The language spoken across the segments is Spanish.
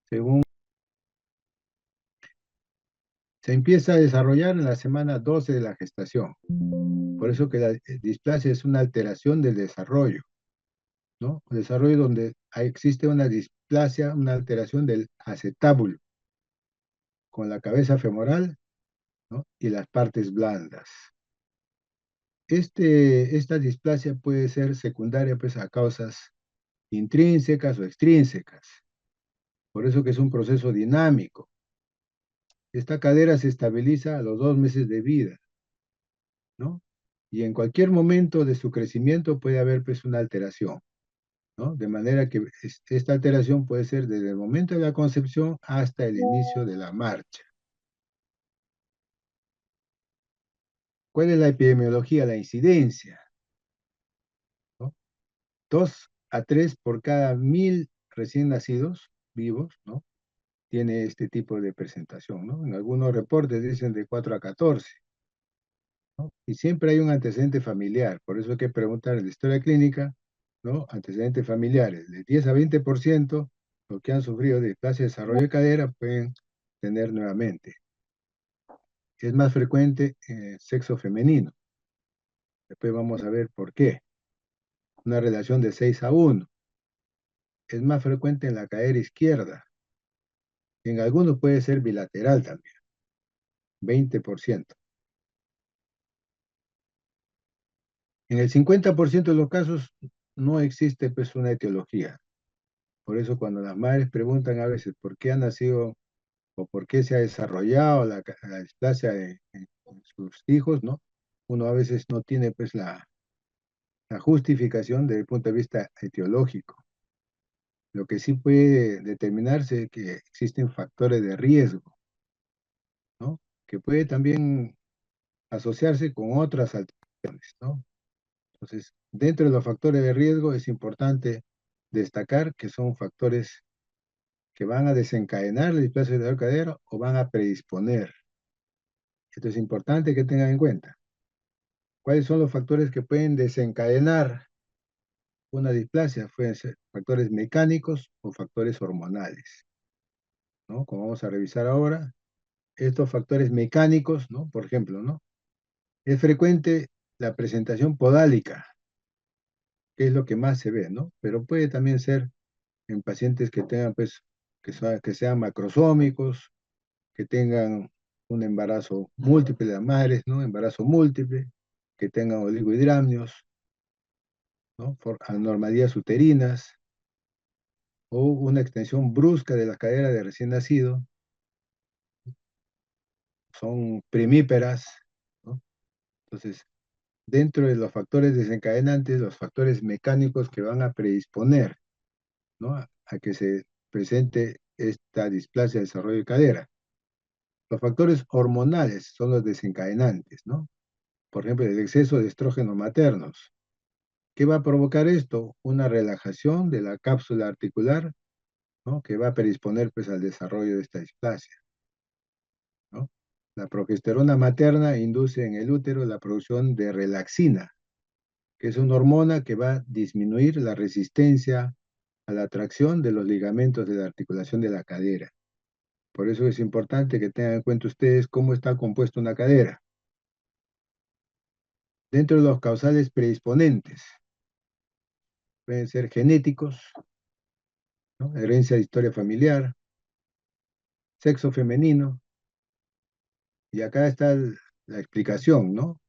según se empieza a desarrollar en la semana 12 de la gestación. Por eso que la displasia es una alteración del desarrollo, ¿no? Un desarrollo donde existe una displasia, una alteración del acetábulo, con la cabeza femoral, ¿no? Y las partes blandas. Esta displasia puede ser secundaria pues, a causas intrínsecas o extrínsecas. Por eso que es un proceso dinámico. Esta cadera se estabiliza a los 2 meses de vida, ¿no? Y en cualquier momento de su crecimiento puede haber pues una alteración, ¿no? De manera que esta alteración puede ser desde el momento de la concepción hasta el inicio de la marcha. ¿Cuál es la epidemiología? La incidencia, ¿no? 2 a 3 por cada 1000 recién nacidos vivos, ¿no? Tiene este tipo de presentación, ¿no? En algunos reportes dicen de 4 a 14, ¿no? Y siempre hay un antecedente familiar, por eso hay que preguntar en la historia clínica, ¿no? Antecedentes familiares, de 10 a 20%, los que han sufrido de displasia de desarrollo de cadera pueden tener nuevamente. Es más frecuente en el sexo femenino. Después vamos a ver por qué. Una relación de 6 a 1. Es más frecuente en la cadera izquierda. En algunos puede ser bilateral también, 20%. En el 50% de los casos no existe pues una etiología. Por eso cuando las madres preguntan a veces por qué ha nacido o por qué se ha desarrollado la displasia en sus hijos, ¿no? Uno a veces no tiene pues la justificación desde el punto de vista etiológico. Lo que sí puede determinarse es que existen factores de riesgo, ¿no? Que puede también asociarse con otras alteraciones, ¿no? Entonces, dentro de los factores de riesgo es importante destacar que son factores que van a desencadenar la displasia de cadera o van a predisponer. Esto es importante que tengan en cuenta. ¿Cuáles son los factores que pueden desencadenar una displasia? Pueden ser factores mecánicos o factores hormonales, ¿no? Como vamos a revisar ahora, estos factores mecánicos, ¿no? Por ejemplo, ¿no? Es frecuente la presentación podálica, que es lo que más se ve, ¿no? Pero puede también ser en pacientes que tengan, pues, que sean macrosómicos, que tengan un embarazo múltiple de las madres, ¿no? Embarazo múltiple, que tengan oligohidramnios, ¿no? Por anormalías uterinas, o una extensión brusca de la cadera de recién nacido, son primíperas, ¿no? Entonces, dentro de los factores desencadenantes, los factores mecánicos que van a predisponer, ¿no? A que se presente esta displasia de desarrollo de cadera. Los factores hormonales son los desencadenantes, ¿no? Por ejemplo, el exceso de estrógenos maternos. ¿Qué va a provocar esto? Una relajación de la cápsula articular, ¿no? Que va a predisponer pues, al desarrollo de esta displasia, ¿no? La progesterona materna induce en el útero la producción de relaxina, que es una hormona que va a disminuir la resistencia a la tracción de los ligamentos de la articulación de la cadera. Por eso es importante que tengan en cuenta ustedes cómo está compuesta una cadera. Dentro de los causales predisponentes, pueden ser genéticos, ¿no? Herencia de historia familiar, sexo femenino, y acá está la explicación, ¿no?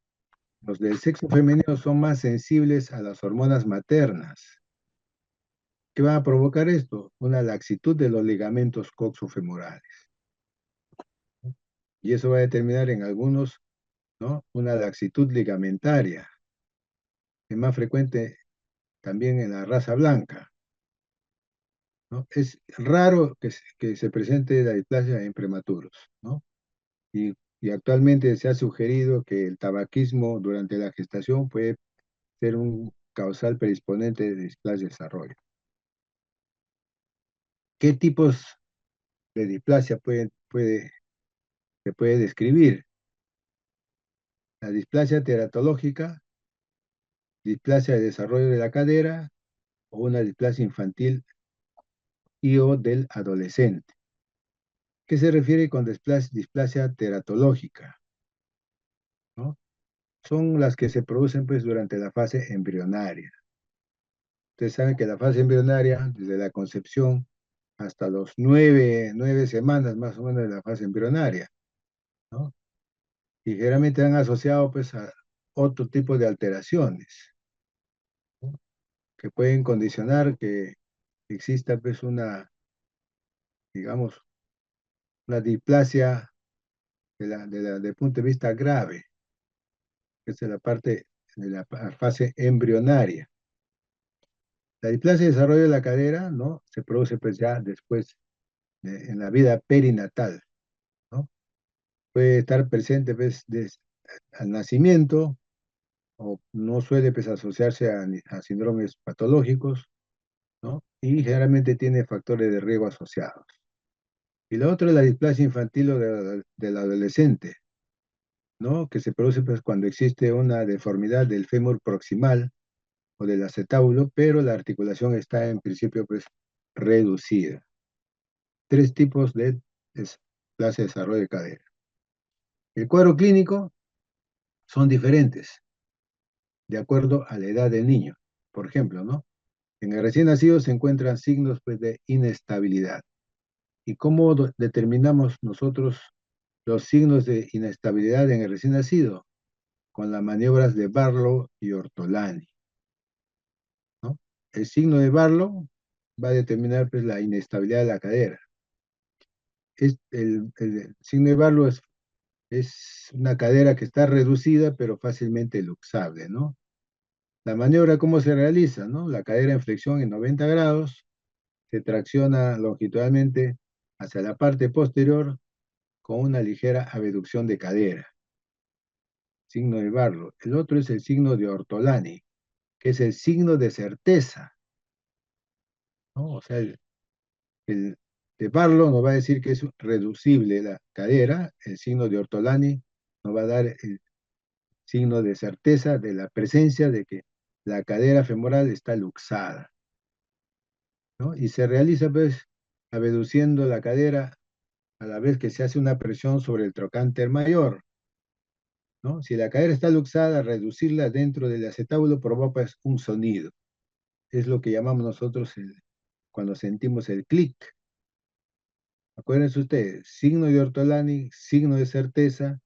Los del sexo femenino son más sensibles a las hormonas maternas. ¿Qué va a provocar esto? Una laxitud de los ligamentos coxofemorales. Y eso va a determinar en algunos, ¿no? Una laxitud ligamentaria. Es más frecuente también en la raza blanca, ¿no? Es raro que se presente la displasia en prematuros, ¿no? Y actualmente se ha sugerido que el tabaquismo durante la gestación puede ser un causal predisponente de displasia de desarrollo. ¿Qué tipos de displasia se puede describir? La displasia teratológica, displasia de desarrollo de la cadera o una displasia infantil y o del adolescente. ¿Qué se refiere con displasia teratológica? ¿No? Son las que se producen pues durante la fase embrionaria. Ustedes saben que la fase embrionaria, desde la concepción hasta los nueve semanas más o menos de la fase embrionaria, ¿no? Y generalmente han asociado pues a otro tipo de alteraciones, ¿no? Que pueden condicionar que exista pues una, digamos, una displasia del punto de vista grave, que es de la parte de la fase embrionaria. La displasia de desarrollo de la cadera, ¿no? Se produce pues ya después, en la vida perinatal, ¿no? Puede estar presente pues, al nacimiento o no suele pues, asociarse a síndromes patológicos, ¿no? Y generalmente tiene factores de riesgo asociados. Y la otra es la displasia infantil o del adolescente, ¿no? Que se produce pues, cuando existe una deformidad del fémur proximal o del acetábulo, pero la articulación está en principio pues, reducida. Tres tipos de displasia de desarrollo de cadera. El cuadro clínico son diferentes de acuerdo a la edad del niño. Por ejemplo, ¿no? En el recién nacido se encuentran signos pues, de inestabilidad. ¿Y cómo determinamos nosotros los signos de inestabilidad en el recién nacido? Con las maniobras de Barlow y Ortolani, ¿no? El signo de Barlow va a determinar pues, la inestabilidad de la cadera. El signo de Barlow es una cadera que está reducida pero fácilmente luxable, ¿no? La maniobra, ¿cómo se realiza, no? La cadera en flexión en 90 grados, se tracciona longitudinalmente hacia la parte posterior con una ligera abducción de cadera, signo de Barlow. El otro es el signo de Ortolani, que es el signo de certeza, ¿no? O sea, el de Barlow nos va a decir que es reducible la cadera, el signo de Ortolani nos va a dar el signo de certeza de la presencia de que la cadera femoral está luxada, ¿no? Y se realiza, pues, abduciendo la cadera a la vez que se hace una presión sobre el trocánter mayor, ¿no? Si la cadera está luxada, reducirla dentro del acetábulo provoca un sonido. Es lo que llamamos nosotros cuando sentimos el clic. Acuérdense ustedes, signo de Ortolani, signo de certeza,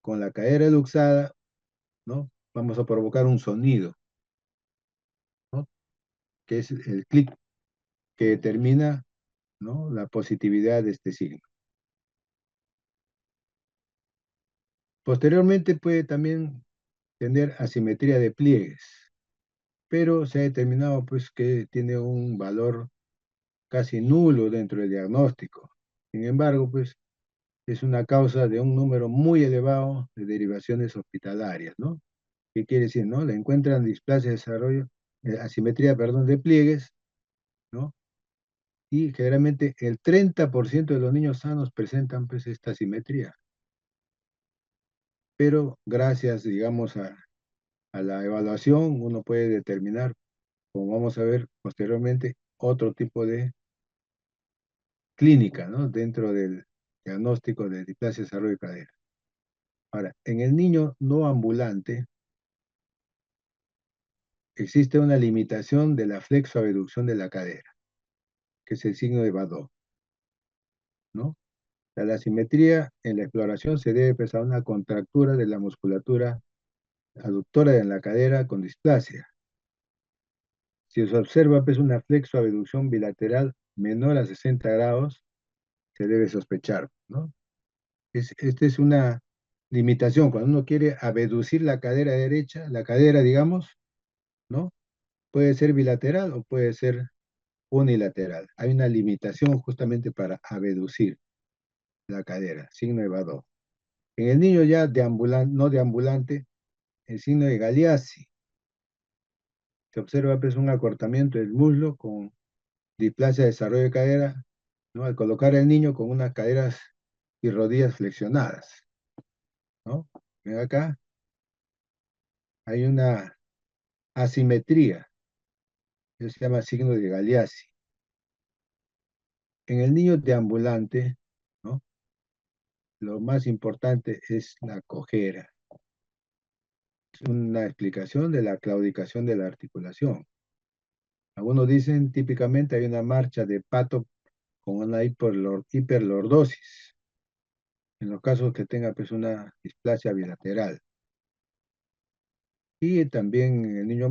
con la cadera luxada, ¿no? Vamos a provocar un sonido, ¿no? Que es el clic que determina, ¿no? La positividad de este signo. Posteriormente puede también tener asimetría de pliegues, pero se ha determinado pues que tiene un valor casi nulo dentro del diagnóstico. Sin embargo, pues es una causa de un número muy elevado de derivaciones hospitalarias, ¿no? ¿Qué quiere decir, no? Le encuentran displasia de desarrollo, asimetría, perdón, de pliegues, ¿no? Y generalmente el 30% de los niños sanos presentan pues esta asimetría. Pero gracias, digamos, a la evaluación, uno puede determinar, como vamos a ver posteriormente, otro tipo de clínica, ¿no? Dentro del diagnóstico de displasia de desarrollo de cadera. Ahora, en el niño no ambulante existe una limitación de la flexoabducción de la cadera, que es el signo de Badow, ¿no? La asimetría en la exploración se debe pues, a una contractura de la musculatura aductora en la cadera con displasia. Si se observa pues, una flexoabducción bilateral menor a 60 grados, se debe sospechar, ¿no? Esta es una limitación. Cuando uno quiere abducir la cadera derecha, la cadera, digamos, ¿no? Puede ser bilateral o puede ser unilateral. Hay una limitación justamente para abducir la cadera, signo de Badow. En el niño ya no deambulante, el signo de Galeazzi. Se observa pues, un acortamiento del muslo con displasia de desarrollo de cadera, ¿no? Al colocar al niño con unas caderas y rodillas flexionadas, ¿no? Ven acá, hay una asimetría, eso se llama signo de Galeazzi. En el niño deambulante, ¿no? Lo más importante es la cojera. Es una explicación de la claudicación de la articulación. Algunos dicen típicamente hay una marcha de pato con una hiperlordosis, en los casos que tenga pues una displasia bilateral. Y también en el niño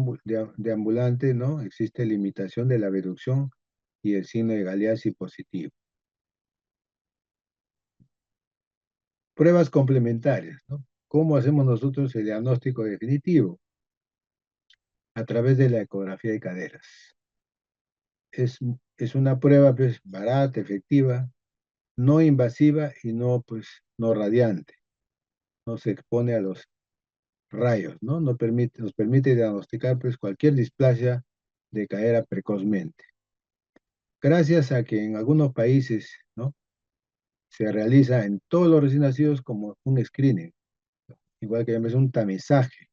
deambulante, ¿no? Existe limitación de la abducción y el signo de Galeazzi positivo. Pruebas complementarias, ¿no? ¿Cómo hacemos nosotros el diagnóstico definitivo? A través de la ecografía de caderas. Es una prueba pues, barata, efectiva, no invasiva y no, pues, no radiante. No se expone a los rayos, ¿no? Nos permite diagnosticar pues, cualquier displasia de cadera precozmente. Gracias a que en algunos países, ¿no? Se realiza en todos los recién nacidos como un screening, igual que es un tamizaje,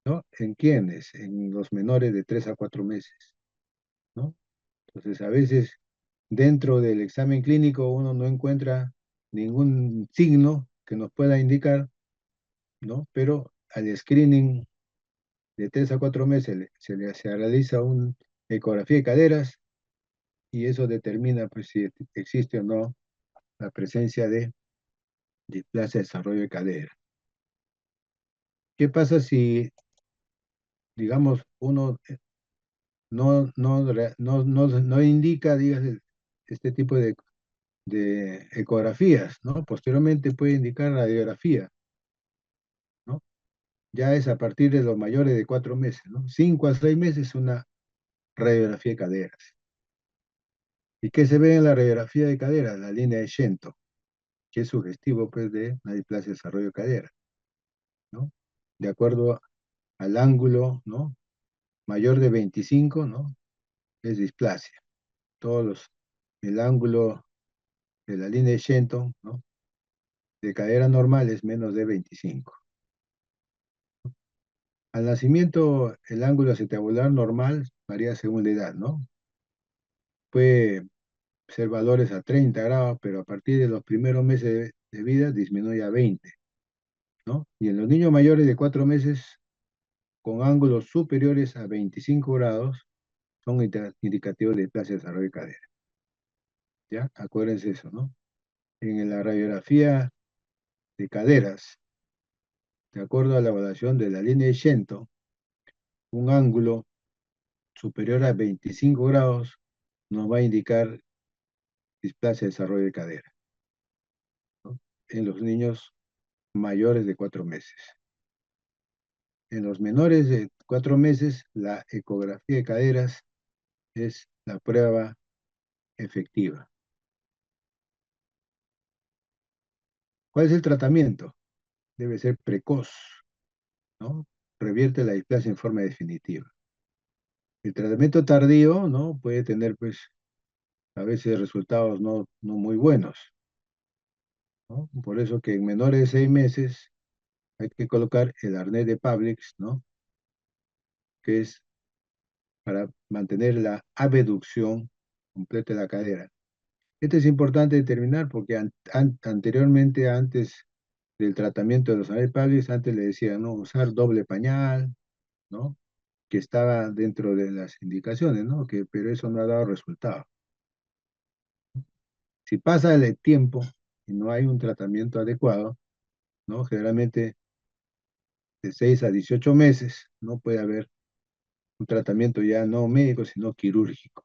¿no? ¿En quiénes? En los menores de 3 a 4 meses, ¿no? Entonces, a veces dentro del examen clínico uno no encuentra ningún signo que nos pueda indicar, ¿no? Pero al screening de 3 a 4 meses se realiza una ecografía de caderas y eso determina pues, si existe o no la presencia de displasia de desarrollo de cadera. ¿Qué pasa si, digamos, uno no indica, digas, este tipo de ecografías, ¿no? Posteriormente puede indicar radiografía, ¿no? Ya es a partir de los mayores de 4 meses, ¿no? 5 a 6 meses una radiografía de caderas. ¿Y qué se ve en la radiografía de caderas? La línea de Shenton, que es sugestivo, pues, de la displasia de desarrollo de cadera, ¿no? De acuerdo al ángulo, ¿no? Mayor de 25, ¿no? Es displasia. El ángulo de la línea de Shenton, ¿no? De cadera normal es menos de 25. Al nacimiento, el ángulo acetabular normal varía según la edad, ¿no? Puede ser valores a 30 grados, pero a partir de los primeros meses de vida disminuye a 20, ¿no? Y en los niños mayores de 4 meses, con ángulos superiores a 25 grados, son indicativos de displasia de desarrollo de cadera. ¿Ya? Acuérdense eso, ¿no? En la radiografía de caderas, de acuerdo a la evaluación de la línea de Shenton, un ángulo superior a 25 grados nos va a indicar displasia de desarrollo de cadera, ¿no? En los niños mayores de 4 meses. En los menores de 4 meses, la ecografía de caderas es la prueba efectiva. ¿Cuál es el tratamiento? Debe ser precoz, ¿no? Revierte la displasia en forma definitiva. El tratamiento tardío, ¿no? Puede tener, pues, a veces resultados no muy buenos, ¿no? Por eso que en menores de 6 meses hay que colocar el arnés de Pavlik, ¿no? Que es para mantener la abducción completa de la cadera. Esto es importante determinar porque anteriormente, antes del tratamiento de los arnés Pavlik, antes le decían, ¿no? Usar doble pañal, ¿no? Que estaba dentro de las indicaciones, ¿no? Pero eso no ha dado resultado. Si pasa el tiempo y no hay un tratamiento adecuado, ¿no? Generalmente de 6 a 18 meses no puede haber un tratamiento ya no médico, sino quirúrgico,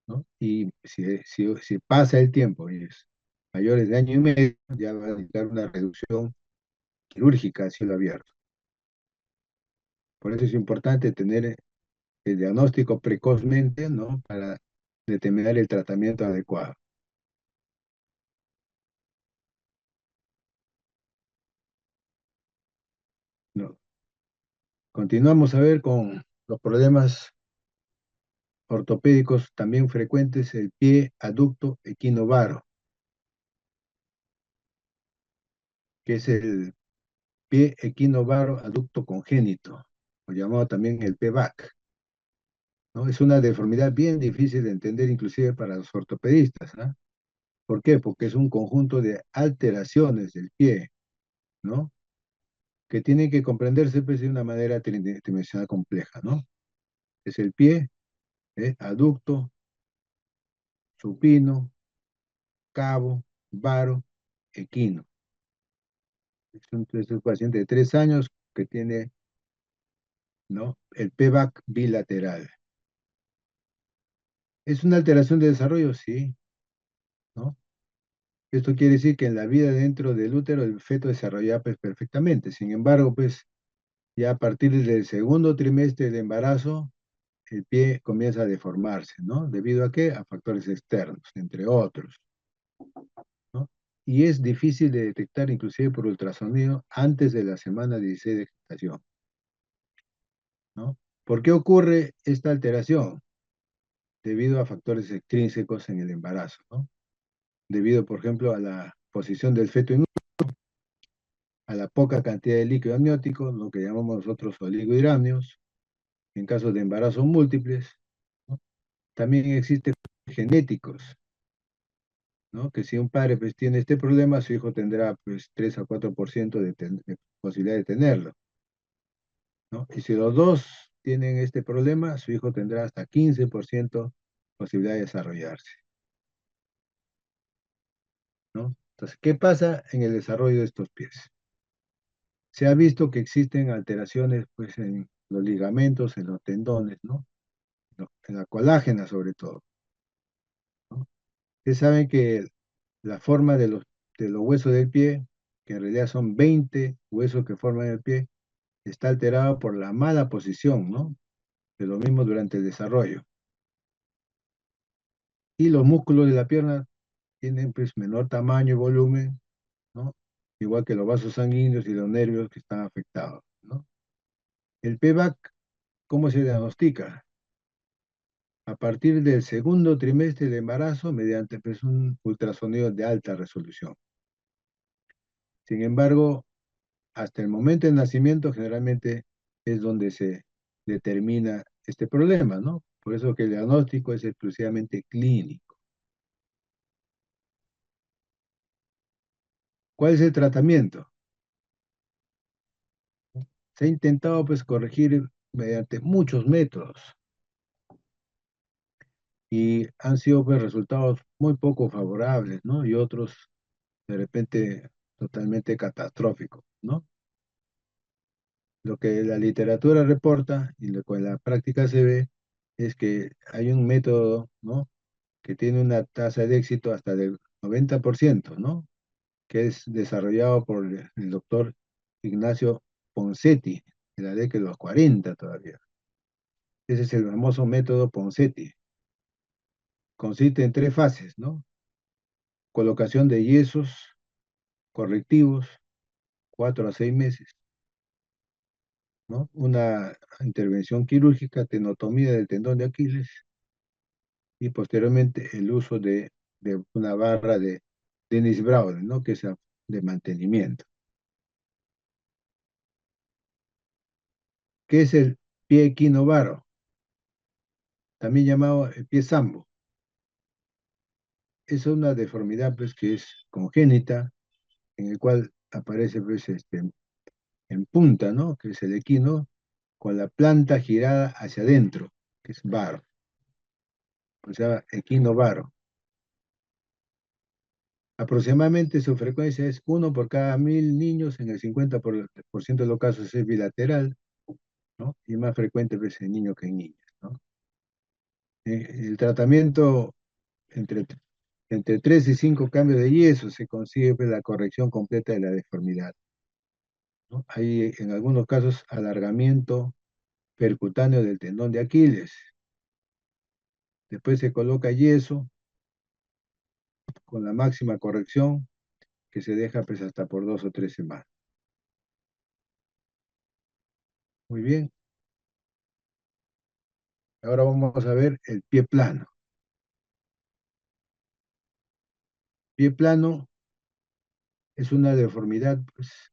¿no? Y si pasa el tiempo y es mayores de año y medio, ya va a necesitar una reducción quirúrgica a cielo abierto. Por eso es importante tener el diagnóstico precozmente, ¿no? Para determinar el tratamiento adecuado. ¿No? Continuamos a ver con los problemas ortopédicos también frecuentes, el pie aducto equinovaro, que es el pie equinovaro aducto congénito, o llamado también el PVAC, ¿no? Es una deformidad bien difícil de entender inclusive para los ortopedistas, ¿ah? ¿Por qué? Porque es un conjunto de alteraciones del pie, ¿no? Que tienen que comprenderse pues, de una manera tridimensional compleja, ¿no? Es el pie, aducto, supino, cabo, varo, equino. Es un paciente de 3 años que tiene, ¿no? El PBAC bilateral. ¿Es una alteración de desarrollo? Sí, ¿no? Esto quiere decir que en la vida dentro del útero el feto desarrolla pues, perfectamente. Sin embargo, pues ya a partir del segundo trimestre de embarazo, el pie comienza a deformarse, ¿no? ¿Debido a qué? A factores externos, entre otros, ¿no? Y es difícil de detectar inclusive por ultrasonido antes de la semana 16 de gestación, ¿no? ¿Por qué ocurre esta alteración? Debido a factores extrínsecos en el embarazo, ¿no? Debido, por ejemplo, a la posición del feto en a la poca cantidad de líquido amniótico, lo que llamamos nosotros oligohidramios, en casos de embarazos múltiples, ¿no? También existen genéticos, ¿no? Que si un padre pues, tiene este problema, su hijo tendrá pues 3 a 4% de posibilidad de tenerlo, ¿no? Y si los dos tienen este problema, su hijo tendrá hasta 15% posibilidad de desarrollarse, ¿no? Entonces, ¿qué pasa en el desarrollo de estos pies? Se ha visto que existen alteraciones pues, en los ligamentos, en los tendones, ¿no? En la colágena sobre todo, ¿no? Ustedes saben que la forma de los huesos del pie, que en realidad son 20 huesos que forman el pie, está alterado por la mala posición, ¿no? De lo mismo durante el desarrollo. Y los músculos de la pierna tienen pues menor tamaño y volumen, ¿no? Igual que los vasos sanguíneos y los nervios que están afectados, ¿no? El PBAC, ¿cómo se diagnostica? A partir del segundo trimestre de embarazo mediante pues, un ultrasonido de alta resolución. Sin embargo, hasta el momento del nacimiento generalmente es donde se determina este problema, ¿no? Por eso que el diagnóstico es exclusivamente clínico. ¿Cuál es el tratamiento? Se ha intentado pues corregir mediante muchos métodos y han sido pues resultados muy poco favorables, ¿no? Y otros de repente totalmente catastróficos, ¿no? Lo que la literatura reporta y lo que en la práctica se ve es que hay un método, ¿no? Que tiene una tasa de éxito hasta del 90%, ¿no? Que es desarrollado por el doctor Ignacio Ponseti, de la década de los 40 todavía. Ese es el famoso método Ponseti. Consiste en 3 fases, ¿no? Colocación de yesos correctivos, 4 a 6 meses, ¿no? Una intervención quirúrgica, tenotomía del tendón de Aquiles y posteriormente el uso de una barra de Dennis Brown, ¿no? Que es de mantenimiento. ¿Qué es el pie equinovaro? También llamado el pie sambo. Es una deformidad pues, que es congénita, en el cual aparece pues, en punta, ¿no? Que es el equino, con la planta girada hacia adentro, que es varo, o sea, equinovaro. Aproximadamente su frecuencia es 1 por cada 1000 niños, en el 50% de los casos es bilateral, ¿no? Y más frecuente pues, en niños que en niñas, ¿no? El tratamiento entre, entre 3 y 5 cambios de yeso se consigue pues, la corrección completa de la deformidad, ¿no? Hay en algunos casos alargamiento percutáneo del tendón de Aquiles. Después se coloca yeso con la máxima corrección que se deja pues, hasta por 2 o 3 semanas. Muy bien, ahora vamos a ver el pie plano. Pie plano es una deformidad pues,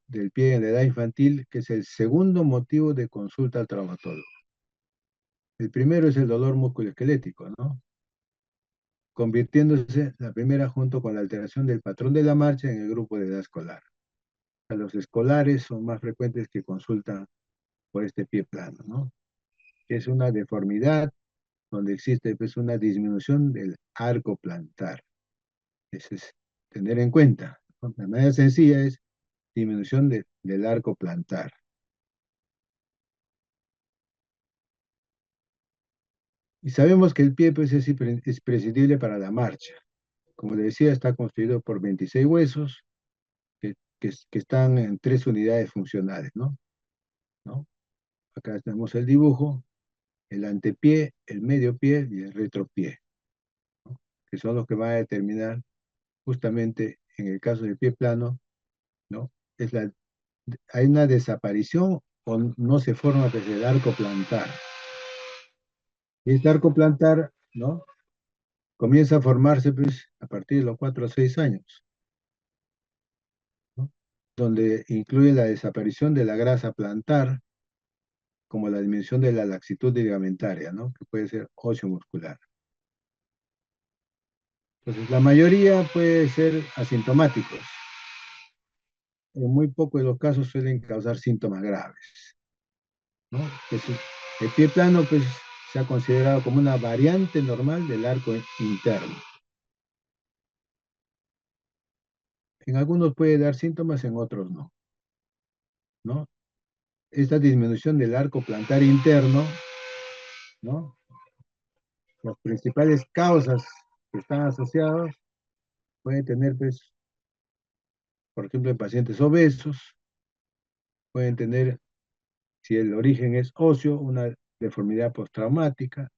del pie en la edad infantil que es el segundo motivo de consulta al traumatólogo. El primero es el dolor musculoesquelético, ¿no? Convirtiéndose la primera junto con la alteración del patrón de la marcha en el grupo de edad escolar. A los escolares son más frecuentes que consultan por este pie plano, ¿no? Es una deformidad donde existe pues, una disminución del arco plantar. Eso es tener en cuenta, ¿no? La manera sencilla es disminución del arco plantar. Y sabemos que el pie pues, es imprescindible para la marcha. Como le decía, está constituido por 26 huesos que están en tres unidades funcionales, ¿no? ¿No? Acá tenemos el dibujo, el antepié, el medio pie y el retropié, ¿no? Que son los que van a determinar justamente en el caso del pie plano, ¿no? Hay una desaparición o no se forma desde el arco plantar. Y este arco plantar, ¿no? Comienza a formarse pues, a partir de los 4 o 6 años, ¿no? Donde incluye la desaparición de la grasa plantar, como la disminución de la laxitud ligamentaria, ¿no? Que puede ser óseo muscular. Entonces, la mayoría puede ser asintomáticos. En muy pocos de los casos suelen causar síntomas graves, ¿no? El pie plano, pues, se ha considerado como una variante normal del arco interno. En algunos puede dar síntomas, en otros no, ¿no? Esta disminución del arco plantar interno, ¿no? Las principales causas que están asociadas pueden tener, pues, por ejemplo, en pacientes obesos, pueden tener, si el origen es óseo, una deformidad postraumática,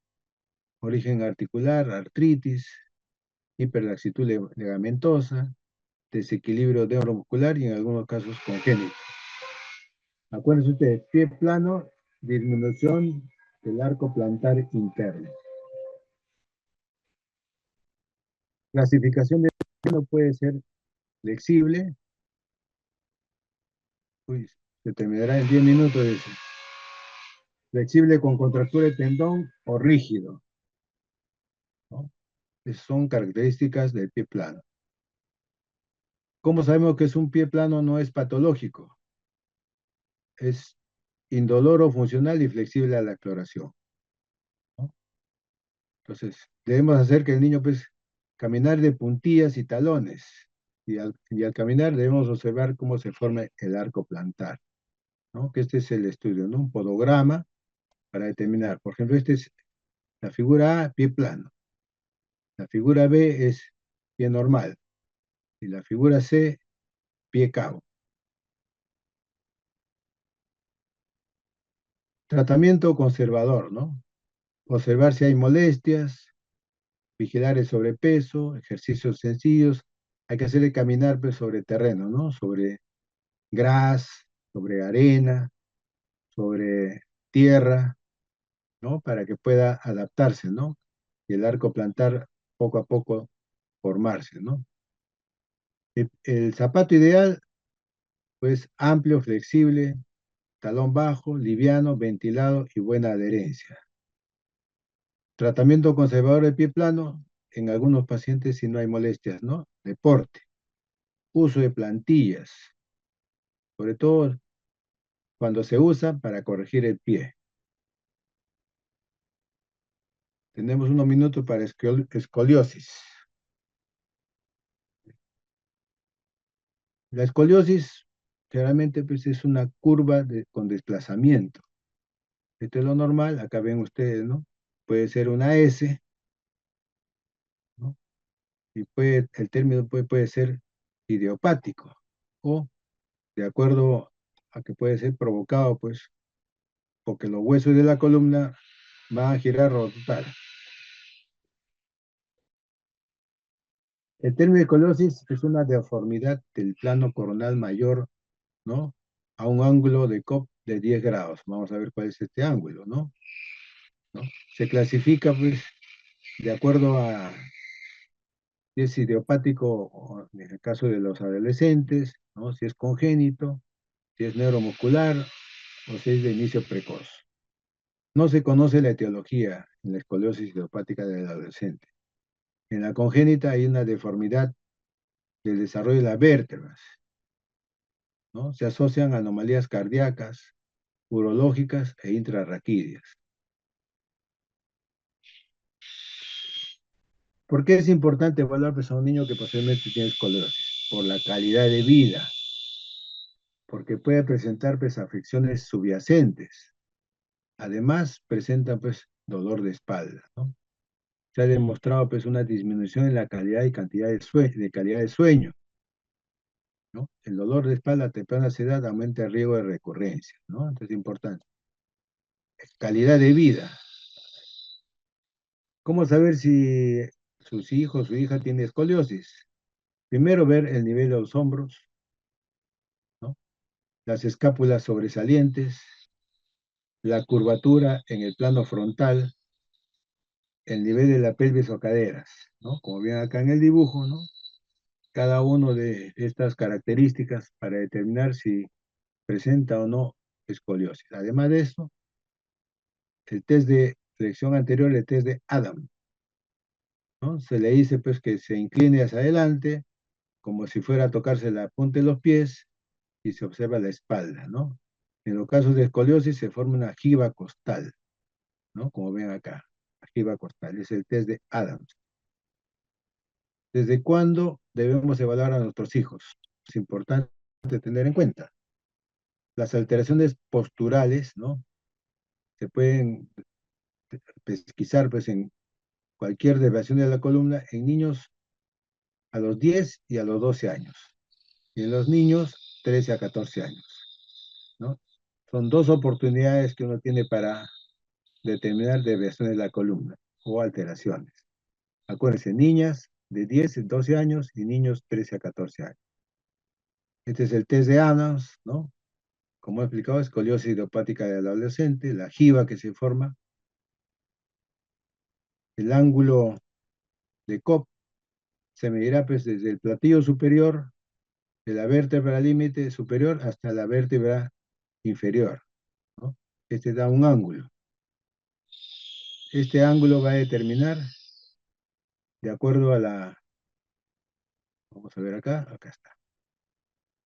origen articular, artritis, hiperlaxitud ligamentosa, desequilibrio neuromuscular y en algunos casos congénito. Acuérdense ustedes, pie plano, disminución del arco plantar interno. Clasificación de plano puede ser flexible, uy, se terminará en 10 minutos, dice. Flexible con contractura de tendón o rígido, ¿no? Esas son características del pie plano. ¿Cómo sabemos que es un pie plano no es patológico? Es indoloro, funcional y flexible a la exploración, ¿no? Entonces, debemos hacer que el niño, pues, caminar de puntillas y talones. Y al caminar debemos observar cómo se forma el arco plantar, ¿no? Que este es el estudio, ¿no? Un podograma para determinar. Por ejemplo, esta es la figura A, pie plano. La figura B es pie normal. Y la figura C, pie cabo. Tratamiento conservador, ¿no? Observar si hay molestias, vigilar el sobrepeso, ejercicios sencillos. Hay que hacerle caminar pues, sobre terreno, ¿no? Sobre gras, sobre arena, sobre tierra, ¿no? Para que pueda adaptarse, ¿no? Y el arco plantar poco a poco formarse, ¿no? El zapato ideal, pues amplio, flexible, talón bajo, liviano, ventilado y buena adherencia. Tratamiento conservador de pie plano, en algunos pacientes si no hay molestias, ¿no? Deporte, uso de plantillas, sobre todo cuando se usa para corregir el pie. Tenemos unos minutos para escoliosis. La escoliosis generalmente pues, es una curva con desplazamiento. Esto es lo normal, acá ven ustedes, ¿no? Puede ser una S, ¿no? Y el término puede ser idiopático o de acuerdo a que puede ser provocado, pues, porque los huesos de la columna van a girar o rotar. El término de escoliosis es una deformidad del plano coronal mayor, ¿no? A un ángulo de COP de 10 grados. Vamos a ver cuál es este ángulo, ¿no? ¿No? Se clasifica, pues, de acuerdo a si es idiopático, en el caso de los adolescentes, ¿no? Si es congénito, si es neuromuscular o si es de inicio precoz. No se conoce la etiología en la escoliosis idiopática del adolescente. En la congénita hay una deformidad del desarrollo de las vértebras, ¿no? Se asocian a anomalías cardíacas, urológicas e intrarraquídeas. ¿Por qué es importante evaluar pues, a un niño que posiblemente tiene escoliosis? Por la calidad de vida, porque puede presentar pues, afecciones subyacentes. Además, presenta pues, dolor de espalda, ¿no? Se ha demostrado pues, una disminución en la calidad y cantidad de calidad de sueño, ¿no? El dolor de espalda a temprana edad aumenta el riesgo de recurrencia, ¿no? Entonces es importante. Calidad de vida. ¿Cómo saber si sus hijos o su hija tiene escoliosis? Primero ver el nivel de los hombros, ¿no? Las escápulas sobresalientes, la curvatura en el plano frontal, el nivel de la pelvis o caderas, ¿no? Como ven acá en el dibujo, ¿no? Cada uno de estas características para determinar si presenta o no escoliosis. Además de eso, el test de flexión anterior, el test de Adam, ¿no? Se le dice pues que se incline hacia adelante, como si fuera a tocarse la punta de los pies y se observa la espalda, ¿no? En los casos de escoliosis se forma una jiba costal, ¿no? Como ven acá, la jiba costal, es el test de Adams. ¿Desde cuándo debemos evaluar a nuestros hijos? Es importante tener en cuenta. Las alteraciones posturales, ¿no? Se pueden pesquisar pues, en cualquier deviación de la columna en niños a los 10 y a los 12 años. Y en los niños, 13 a 14 años, ¿no? Son dos oportunidades que uno tiene para determinar deviaciones de la columna o alteraciones. Acuérdense, niñas de 10 a 12 años y niños 13 a 14 años. Este es el test de Adams, ¿no? Como he explicado, escoliosis idiopática del adolescente, la jiba que se forma, el ángulo de Cobb se medirá pues, desde el platillo superior de la vértebra límite superior hasta la vértebra inferior, ¿no? Este da un ángulo. Este ángulo va a determinar, de acuerdo a la, vamos a ver acá, acá está,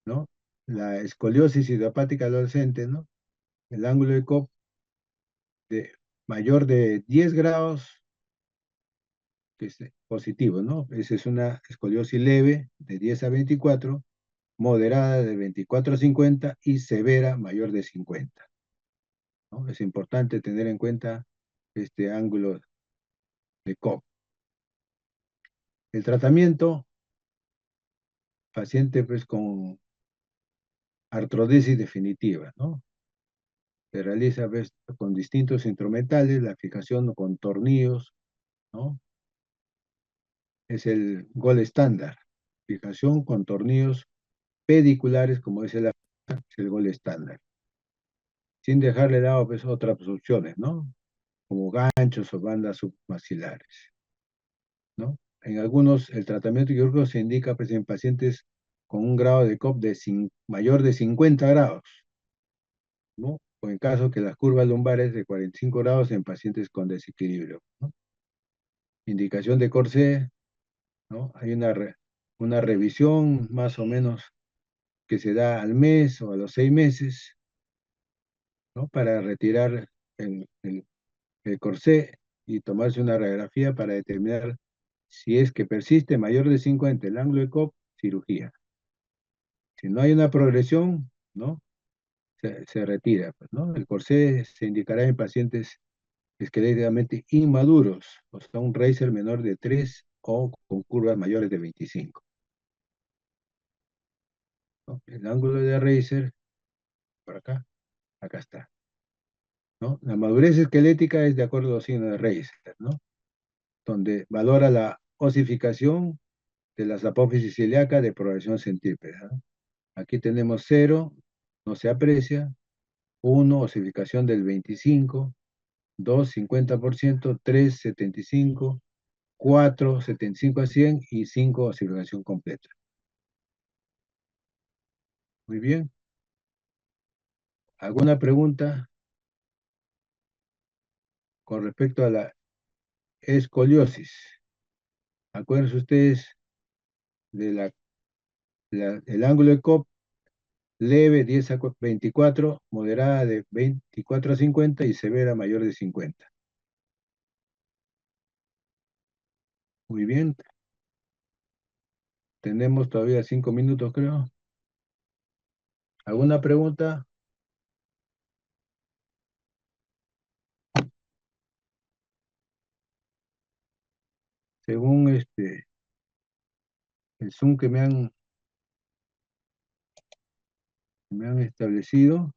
¿no? La escoliosis idiopática del adolescente, ¿no? El ángulo de Cobb de mayor de 10 grados, que es positivo, ¿no? Esa es una escoliosis leve de 10 a 24, moderada de 24 a 50 y severa mayor de 50, ¿no? Es importante tener en cuenta este ángulo de Cobb. El tratamiento, paciente pues con artrodesis definitiva, ¿no? Se realiza pues, con distintos instrumentales, la fijación con tornillos, ¿no? Es el gol estándar. Fijación con tornillos pediculares, como es el gol estándar. Sin dejarle lado pues, otras opciones, ¿no? Como ganchos o bandas submaxilares, ¿no? En algunos, el tratamiento quirúrgico se indica pues, en pacientes con un grado de COP mayor de 50 grados, ¿no? O en caso que las curvas lumbares de 45 grados en pacientes con desequilibrio, ¿no? Indicación de corsé, ¿no? Hay una revisión más o menos que se da al mes o a los 6 meses, ¿no? Para retirar el corsé y tomarse una radiografía para determinar si es que persiste mayor de 50 el ángulo de COP, cirugía. Si no hay una progresión, ¿no? Se retira, pues, ¿no? El corsé se indicará en pacientes esqueléticamente inmaduros, o sea, un Reiser menor de 3 o con curvas mayores de 25, ¿no? El ángulo de Reiser, por acá está, ¿no? La madurez esquelética es de acuerdo a los signos de Reiser, ¿no? Donde valora la osificación de las apófisis ilíaca de progresión centrípeta, ¿no? Aquí tenemos 0, no se aprecia, 1, osificación del 25, 2, 50%, 3, 75, 4, 75 a 100 y 5, osificación completa. Muy bien. ¿Alguna pregunta? con respecto a la escoliosis. Acuérdense ustedes de el ángulo de Cobb, leve 10 a 24, moderada de 24 a 50 y severa mayor de 50. Muy bien, tenemos todavía 5 minutos, creo. ¿Alguna pregunta? Según el Zoom que me han establecido,